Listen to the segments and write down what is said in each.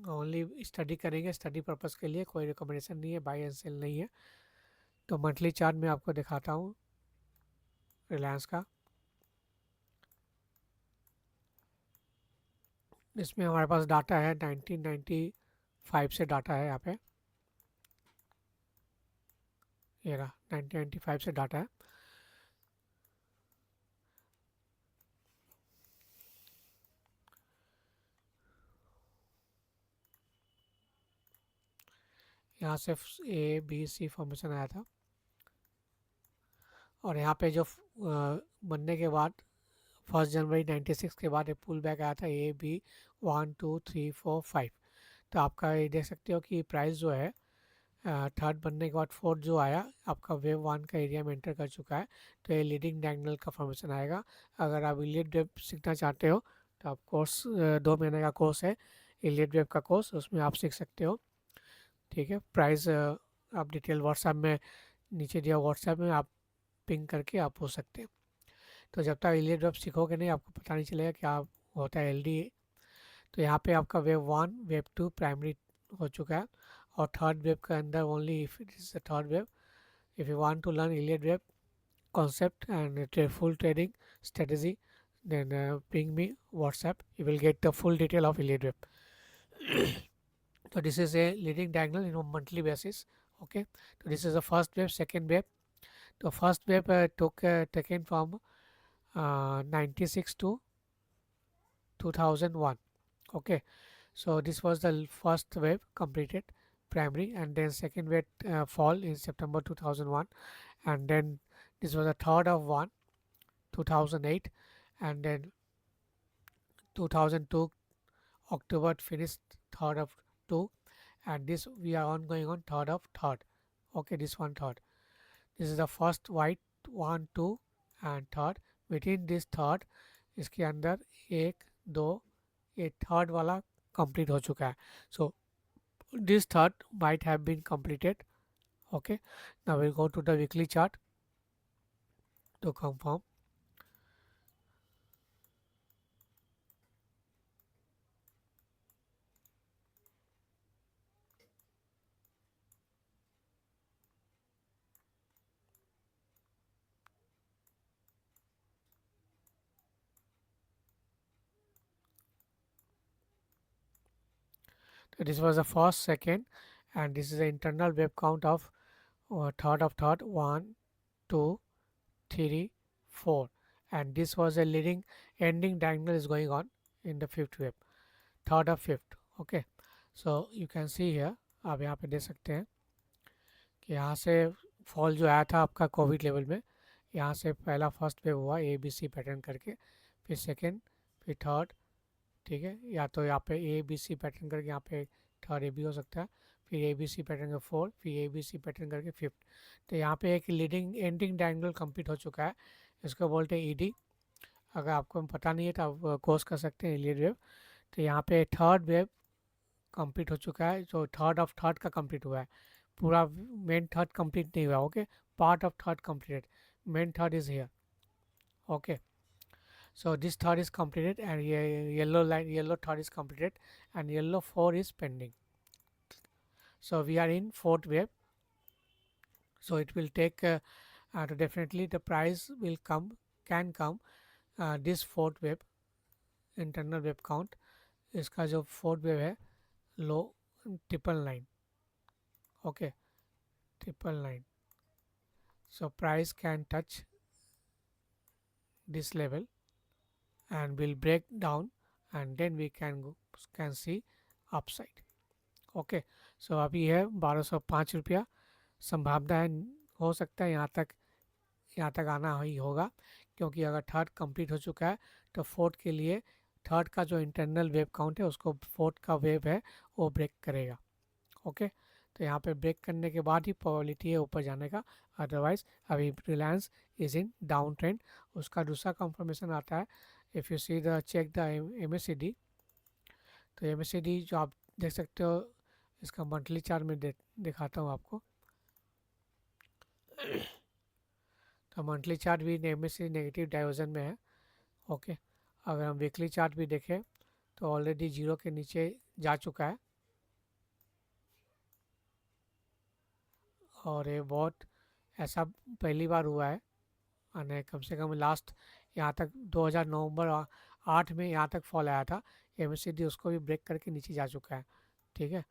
Only study करेंगे, study purpose के लिए, कोई रिकमेंडेशन नहीं है, बाय एंड सेल नहीं है। तो मंथली चार्ट में आपको दिखाता हूँ रिलायंस का। इसमें हमारे पास डाटा है 1995 से डाटा है यहाँ पे, ये रहा 1995 से डाटा है। यहाँ से A B C फॉर्मेशन आया था, और यहाँ पे जो बनने के बाद 1 जनवरी 96 के बाद एक पुल बैक आया था A B 1 2 3 4 5। तो आपका ये देख सकते हो कि प्राइस जो है थर्ड बनने के बाद फोर्थ जो आया आपका वेव 1 का एरिया में एंटर कर चुका है। तो ये लीडिंग डायगोनल का फॉर्मेशन आएगा। अगर आप इलियट वेव सीखना चाहते हो तो आप कोर्स 2 महीने का कोर्स है इलियट वेव का कोर्स, उसमें आप सीख सकते हो। ठीक है, प्राइस आप डिटेल व्हाट्सएप में नीचे दिया, व्हाट्सएप में आप पिंग करके आप पूछ सकते हैं। तो जब तक इलियट वेव सीखोगे नहीं आपको पता नहीं चलेगा क्या होता है LD। तो यहाँ पे आपका वेव 1 वेव 2 प्राइमरी हो चुका है, और थर्ड वेव के अंदर only if it is the third wave. If you want to learn Elliott wave concept and full trading strategy, then ping me WhatsApp, you will get the full detail of Iliad web. So this is a leading diagonal in a monthly basis. Okay, so this is the first wave, second wave. The first wave took taken from 96 to 2001. Okay, so this was the first wave completed primary, and then second wave fall in September 2001, and then this was the third of one 2008, and then 2002 October finished third of 2, and this we are on going on third of third. Okay, this one third, this is the first white 1 2 and third। within this third इसके अंदर एक दो, ये third वाला complete हो चुका है। सो this third might have been completed। okay, now we'll go to the weekly chart to confirm। So this was the first, second, and this is the internal wave count of third of third 1 2 3 4, and this was a leading ending diagonal is going on in the fifth wave, third of fifth। okay, so you can see here, आप यहाँ पे देख सकते हैं कि यहाँ से fall जो आया था आपका कोविड लेवल में, यहाँ से पहला फर्स्ट वेव हुआ ABC पैटर्न करके, फिर सेकंड, फिर थर्ड। ठीक है, या तो यहाँ पे ABC पैटर्न करके यहाँ पे थर्ड AB हो सकता है, फिर ABC पैटर्न का फोर्थ, फिर ABC पैटर्न करके फिफ्थ। तो यहाँ पे एक लीडिंग एंडिंग डायगोनल कंप्लीट हो चुका है, इसको बोलते हैं ED। अगर आपको पता नहीं है तो आप कोर्स कर सकते हैं इलियट वेव। तो यहाँ पे थर्ड वेव कंप्लीट हो चुका है, जो थर्ड ऑफ थर्ड का कंप्लीट हुआ है, पूरा मेन थर्ड कंप्लीट नहीं हुआ। Okay, part of third completed, main third is here. Okay, so this third is completed, and yellow line, yellow third is completed, and yellow 4 is pending. So we are in fourth wave, so it will take definitely the price will come, can come this fourth wave internal wave count। इसका जो fourth wave है लो 999। Okay, 999, so price can touch this level and will break down, and then we can see upside। Okay, so अभी है 1205 रुपया, संभावना है हो सकता है यहाँ तक आना ही होगा, क्योंकि अगर थर्ड कंप्लीट हो चुका है तो फोर्थ के लिए थर्ड का जो इंटरनल वेव काउंट है उसको फोर्थ का वेव है वो ब्रेक करेगा। ओके, तो यहाँ पे ब्रेक करने के बाद ही प्रोबेबिलिटी है ऊपर जाने का, अदरवाइज अभी Reliance is in down trend. उसका दूसरा कंफर्मेशन आता है, if you see the check the MACD। तो MACD जो आप देख सकते हो, इसका मंथली चार्ट में दिखाता हूँ आपको। तो मंथली चार्ट भी MACD नेगेटिव डाइवर्जन में है। ओके, अगर हम वीकली चार्ट भी देखें तो ऑलरेडी जीरो के नीचे जा चुका है। और ये बहुत ऐसा पहली बार हुआ है। और कम से कम लास्ट यहाँ तक 2000 नवंबर 8 में यहाँ तक फॉल आया था। MACD उसको भी ब्रेक करके नीचे जा चुका है। ठीक है,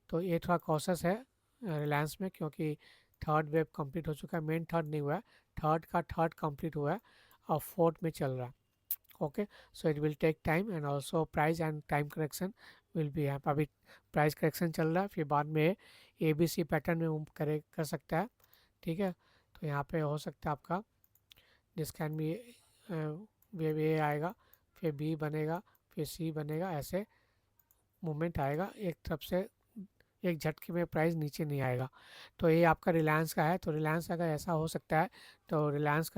तो ये थोड़ा कॉशस है रिलायंस में, क्योंकि थर्ड वेव कंप्लीट हो चुका है। मेन थर्ड नहीं हुआ है, थर्ड का थर्ड कंप्लीट हुआ है और फोर्थ में चल रहा है। Okay, so it will take time and also price and time correction will be है। अभी प्राइस करेक्शन चल रहा है, फिर बाद में ABC पैटर्न में मूव कर सकता है। ठीक है, तो यहाँ पे हो सकता है आपका दिस कैन बी वेव ए आएगा, फिर B बनेगा, फिर C बनेगा, ऐसे मूवमेंट आएगा। एक तरफ से एक झटके में प्राइस नीचे नहीं आएगा। तो ये आपका रिलायंस का है। तो रिलायंस अगर ऐसा हो सकता है तो रिलायंस का